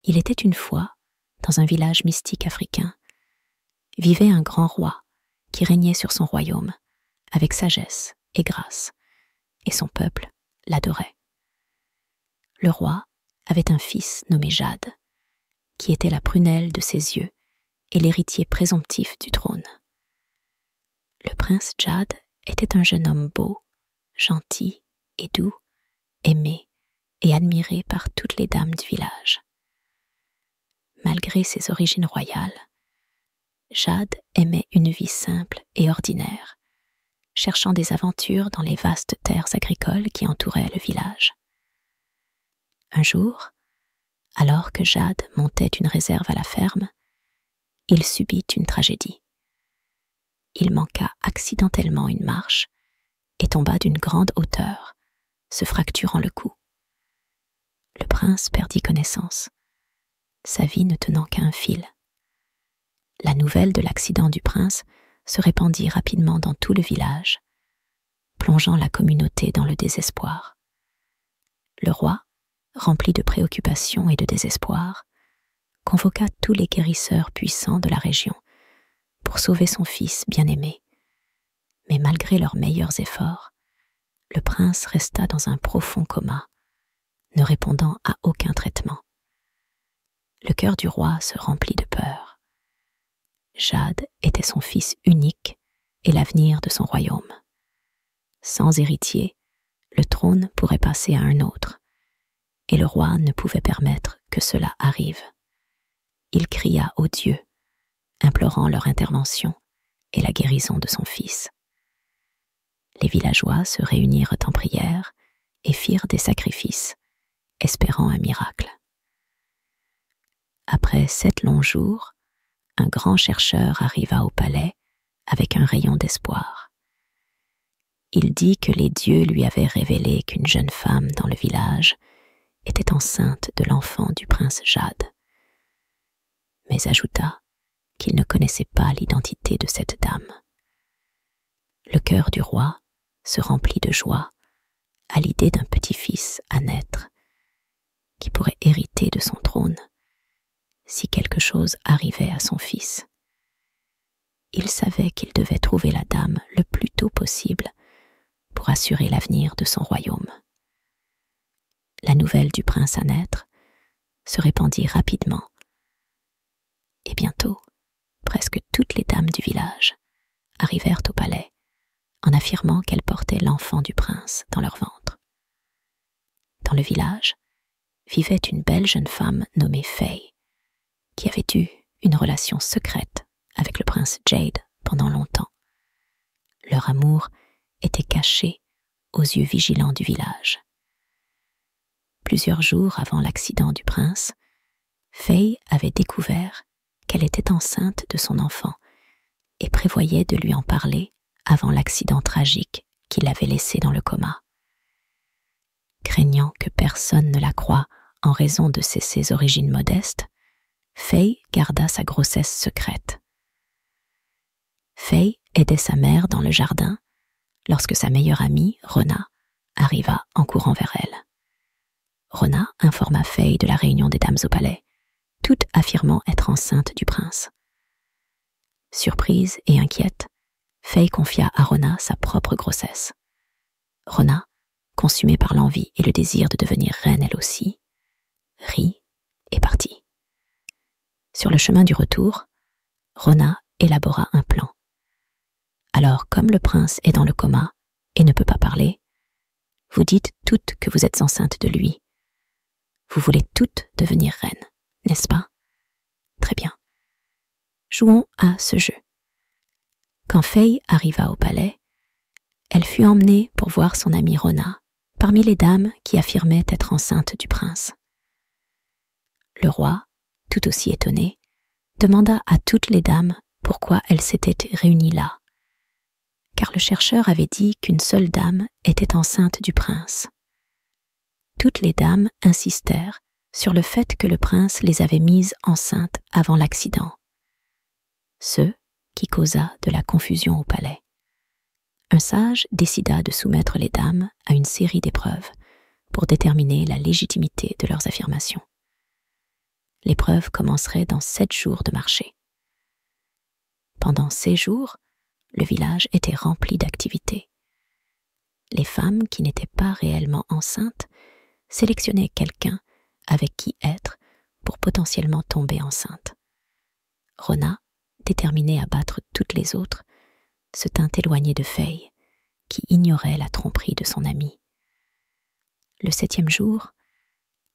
Il était une fois, dans un village mystique africain, vivait un grand roi qui régnait sur son royaume avec sagesse et grâce, et son peuple l'adorait. Le roi avait un fils nommé Jade, qui était la prunelle de ses yeux et l'héritier présomptif du trône. Le prince Jade était un jeune homme beau, gentil et doux, aimé et admiré par toutes les dames du village. Malgré ses origines royales, Jade aimait une vie simple et ordinaire, cherchant des aventures dans les vastes terres agricoles qui entouraient le village. Un jour, alors que Jade montait une réserve à la ferme, il subit une tragédie. Il manqua accidentellement une marche et tomba d'une grande hauteur, se fracturant le cou. Le prince perdit connaissance, sa vie ne tenant qu'à un fil. La nouvelle de l'accident du prince se répandit rapidement dans tout le village, plongeant la communauté dans le désespoir. Le roi, rempli de préoccupations et de désespoir, convoqua tous les guérisseurs puissants de la région pour sauver son fils bien-aimé. Mais malgré leurs meilleurs efforts, le prince resta dans un profond coma, ne répondant à aucun traitement. Le cœur du roi se remplit de peur. Jade était son fils unique et l'avenir de son royaume. Sans héritier, le trône pourrait passer à un autre, et le roi ne pouvait permettre que cela arrive. Il cria aux dieux, implorant leur intervention et la guérison de son fils. Les villageois se réunirent en prière et firent des sacrifices, espérant un miracle. Après 7 longs jours, un grand chercheur arriva au palais avec un rayon d'espoir. Il dit que les dieux lui avaient révélé qu'une jeune femme dans le village était enceinte de l'enfant du prince Jade, mais ajouta qu'il ne connaissait pas l'identité de cette dame. Le cœur du roi se remplit de joie à l'idée d'un petit-fils à naître qui pourrait hériter de son trône si quelque chose arrivait à son fils. Il savait qu'il devait trouver la dame le plus tôt possible pour assurer l'avenir de son royaume. La nouvelle du prince à naître se répandit rapidement, et bientôt, presque toutes les dames du village arrivèrent au palais en affirmant qu'elles portaient l'enfant du prince dans leur ventre. Dans le village vivait une belle jeune femme nommée Faye, qui avait eu une relation secrète avec le prince Jade pendant longtemps. Leur amour était caché aux yeux vigilants du village. Plusieurs jours avant l'accident du prince, Faye avait découvert qu'elle était enceinte de son enfant et prévoyait de lui en parler avant l'accident tragique qui l'avait laissée dans le coma. Craignant que personne ne la croie en raison de ses origines modestes, Faye garda sa grossesse secrète. Faye aidait sa mère dans le jardin lorsque sa meilleure amie, Rona, arriva en courant vers elle. Rona informa Faye de la réunion des dames au palais, toutes affirmant être enceintes du prince. Surprise et inquiète, Faye confia à Rona sa propre grossesse. Rona, consumée par l'envie et le désir de devenir reine elle aussi, rit et partit. Sur le chemin du retour, Rona élabora un plan. Alors, comme le prince est dans le coma et ne peut pas parler, vous dites toutes que vous êtes enceintes de lui. Vous voulez toutes devenir reine, n'est-ce pas? Très bien. Jouons à ce jeu. Quand Faye arriva au palais, elle fut emmenée pour voir son amie Rona, parmi les dames qui affirmaient être enceintes du prince. Le roi, tout aussi étonné, demanda à toutes les dames pourquoi elles s'étaient réunies là, car le chercheur avait dit qu'une seule dame était enceinte du prince. Toutes les dames insistèrent sur le fait que le prince les avait mises enceintes avant l'accident, ce qui causa de la confusion au palais. Un sage décida de soumettre les dames à une série d'épreuves pour déterminer la légitimité de leurs affirmations. l'épreuve commencerait dans 7 jours de marché. Pendant ces jours, le village était rempli d'activités. Les femmes qui n'étaient pas réellement enceintes sélectionnaient quelqu'un avec qui être pour potentiellement tomber enceinte. Rona, déterminée à battre toutes les autres, se tint éloignée de Faye, qui ignorait la tromperie de son amie. Le 7e jour,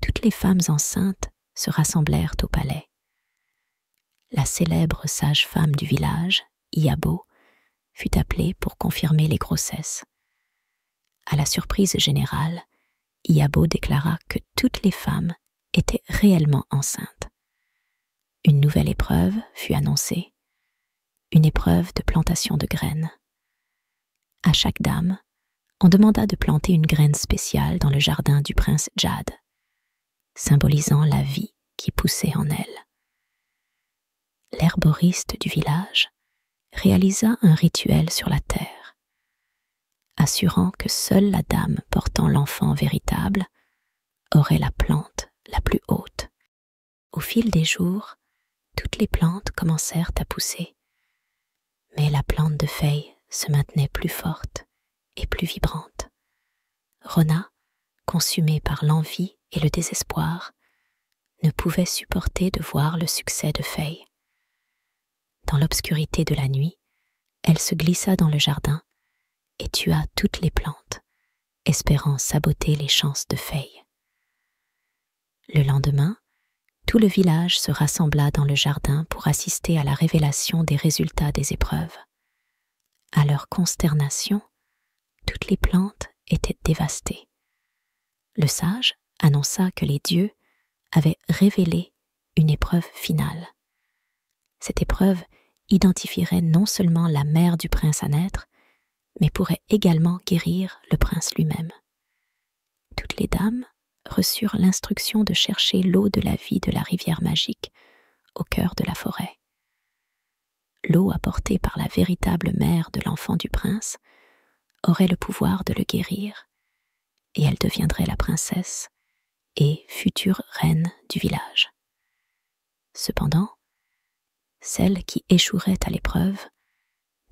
toutes les femmes enceintes se rassemblèrent au palais. La célèbre sage-femme du village, Iabo, fut appelée pour confirmer les grossesses. À la surprise générale, Iabo déclara que toutes les femmes étaient réellement enceintes. Une nouvelle épreuve fut annoncée, une épreuve de plantation de graines. À chaque dame, on demanda de planter une graine spéciale dans le jardin du prince Jad, symbolisant la vie qui poussait en elle. L'herboriste du village réalisa un rituel sur la terre, assurant que seule la dame portant l'enfant véritable aurait la plante la plus haute. Au fil des jours, toutes les plantes commencèrent à pousser, mais la plante de Faye se maintenait plus forte et plus vibrante. Rona, consumée par l'envie et le désespoir, ne pouvait supporter de voir le succès de Faye. Dans l'obscurité de la nuit, elle se glissa dans le jardin et tua toutes les plantes, espérant saboter les chances de Faye. Le lendemain, tout le village se rassembla dans le jardin pour assister à la révélation des résultats des épreuves. À leur consternation, toutes les plantes étaient dévastées. Le sage annonça que les dieux avaient révélé une épreuve finale. Cette épreuve identifierait non seulement la mère du prince à naître, mais pourrait également guérir le prince lui-même. Toutes les dames reçurent l'instruction de chercher l'eau de la vie de la rivière magique au cœur de la forêt. L'eau apportée par la véritable mère de l'enfant du prince aurait le pouvoir de le guérir, et elle deviendrait la princesse et future reine du village. Cependant, celles qui échoueraient à l'épreuve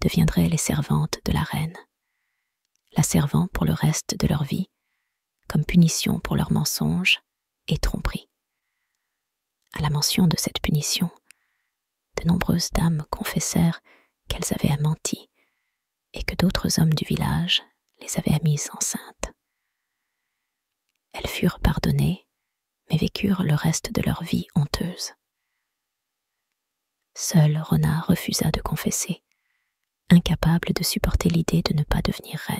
deviendraient les servantes de la reine, la servant pour le reste de leur vie, comme punition pour leurs mensonges et tromperies. À la mention de cette punition, de nombreuses dames confessèrent qu'elles avaient menti et que d'autres hommes du village les avaient mises enceintes. Elles furent pardonnées, mais vécurent le reste de leur vie honteuse. Seule Rona refusa de confesser, incapable de supporter l'idée de ne pas devenir reine.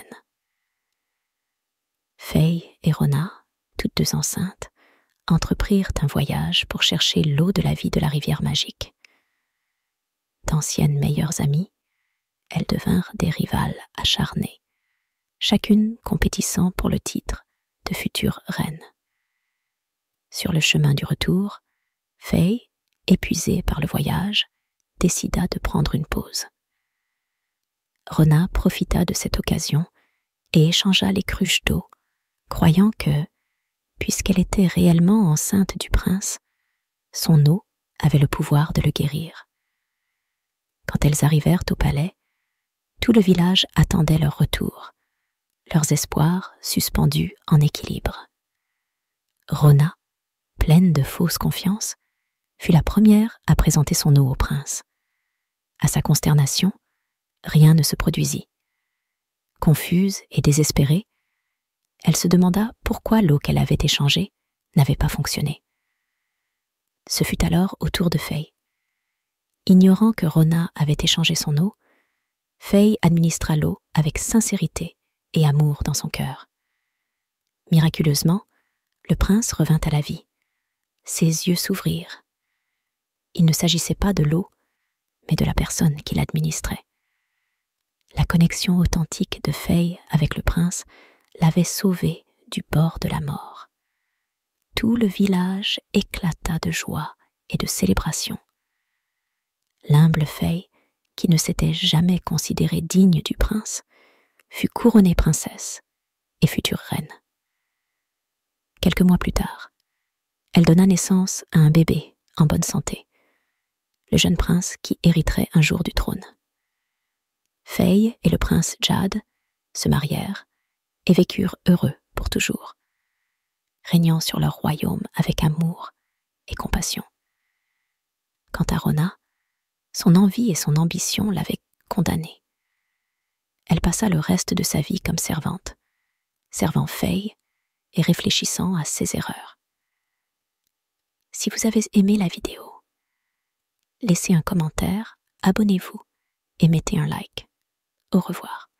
Faye et Rona, toutes deux enceintes, entreprirent un voyage pour chercher l'eau de la vie de la rivière magique. D'anciennes meilleures amies, elles devinrent des rivales acharnées, chacune compétissant pour le titre de future reine. Sur le chemin du retour, Faye, épuisée par le voyage, décida de prendre une pause. Rona profita de cette occasion et échangea les cruches d'eau, croyant que, puisqu'elle était réellement enceinte du prince, son eau avait le pouvoir de le guérir. Quand elles arrivèrent au palais, tout le village attendait leur retour, leurs espoirs suspendus en équilibre. Rona, pleine de fausse confiance, fut la première à présenter son eau au prince. À sa consternation, rien ne se produisit. Confuse et désespérée, elle se demanda pourquoi l'eau qu'elle avait échangée n'avait pas fonctionné. Ce fut alors au tour de Faye. Ignorant que Rona avait échangé son eau, Faye administra l'eau avec sincérité et amour dans son cœur. Miraculeusement, le prince revint à la vie. Ses yeux s'ouvrirent. Il ne s'agissait pas de l'eau, mais de la personne qui l'administrait. La connexion authentique de Faye avec le prince l'avait sauvée du bord de la mort. Tout le village éclata de joie et de célébration. L'humble Faye, qui ne s'était jamais considérée digne du prince, fut couronnée princesse et future reine. Quelques mois plus tard, elle donna naissance à un bébé en bonne santé, le jeune prince qui hériterait un jour du trône. Faye et le prince Jad se marièrent et vécurent heureux pour toujours, régnant sur leur royaume avec amour et compassion. Quant à Rona, son envie et son ambition l'avaient condamnée. Elle passa le reste de sa vie comme servante, servant Faye et réfléchissant à ses erreurs. Si vous avez aimé la vidéo, laissez un commentaire, abonnez-vous et mettez un like. Au revoir.